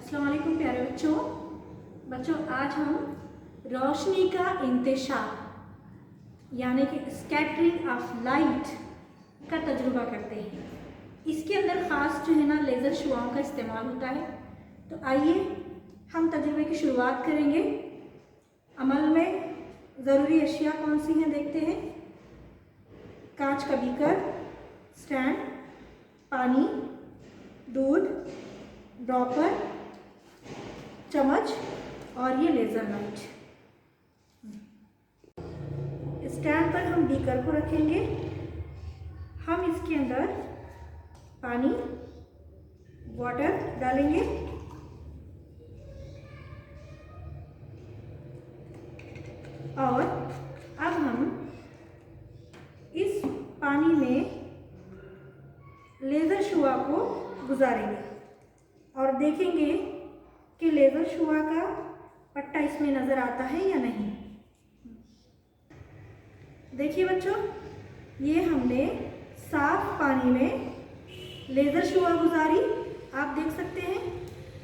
अस्सलाम वालेकुम प्यारे बच्चों आज हम रोशनी का इंतशार यानी कि स्कैटरिंग ऑफ लाइट का तजुर्बा करते हैं। इसके अंदर ख़ास जो है ना लेज़र शुआओं का इस्तेमाल होता है। तो आइए हम तजुर्बे की शुरुआत करेंगे। अमल में ज़रूरी अशिया कौन सी हैं देखते हैं। कांच का बीकर, स्टैंड, पानी, दूध, ड्रॉपर, चम्मच और ये लेज़र लाइट। स्टैंड पर हम बीकर को रखेंगे। हम इसके अंदर पानी वाटर डालेंगे और अब हम इस पानी में लेज़र शुआ को गुजारेंगे और देखेंगे कि लेज़र शुआ का पट्टा इसमें नज़र आता है या नहीं। देखिए बच्चों, ये हमने साफ पानी में लेज़र शुआ गुजारी। आप देख सकते हैं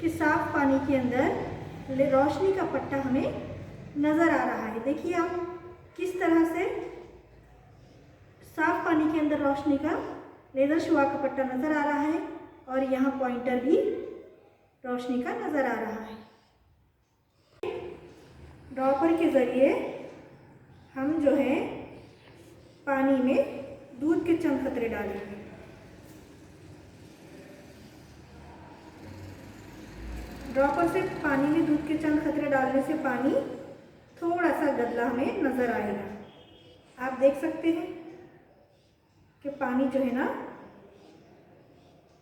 कि साफ पानी के अंदर रोशनी का पट्टा हमें नज़र आ रहा है। देखिए आप किस तरह से साफ पानी के अंदर रोशनी का लेज़र शुआ का पट्टा नज़र आ रहा है और यहाँ पॉइंटर भी रोशनी का नज़र आ रहा है। ड्रॉपर के ज़रिए हम जो है पानी में दूध के चंद कतरे डालेंगे। ड्रॉपर से पानी में दूध के चंद कतरे डालने से पानी थोड़ा सा गदला हमें नज़र आएगा। आप देख सकते हैं कि पानी जो है ना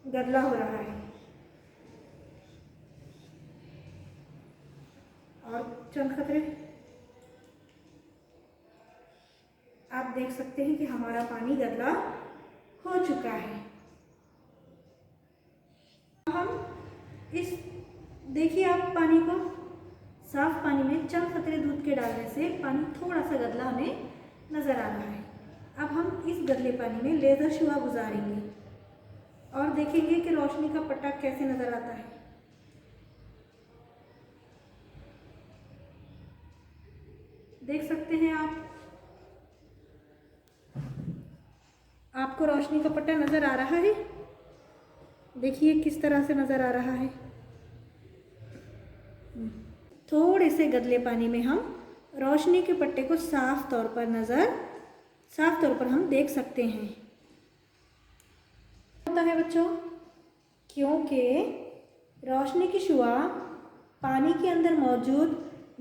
गदला हो रहा है और चंद खतरे आप देख सकते हैं कि हमारा पानी गदला हो चुका है। हम इस देखिए आप पानी को साफ पानी में चंद खतरे दूध के डालने से पानी थोड़ा सा गदला हमें नज़र आ रहा है। अब हम इस गदले पानी में लेज़र शुआ गुजारेंगे और देखेंगे कि रोशनी का पट्टा कैसे नज़र आता है। देख सकते हैं आपको रोशनी का पट्टा नज़र आ रहा है। देखिए किस तरह से नज़र आ रहा है। थोड़े से गदले पानी में हम रोशनी के पट्टे को साफ तौर पर हम देख सकते हैं। होता है बच्चों, क्योंकि रोशनी की शुआ पानी के अंदर मौजूद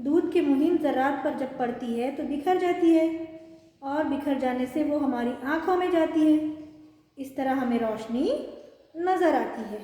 दूध के मुहिम ज़रात पर जब पड़ती है तो बिखर जाती है और बिखर जाने से वो हमारी आँखों में जाती है। इस तरह हमें रोशनी नज़र आती है।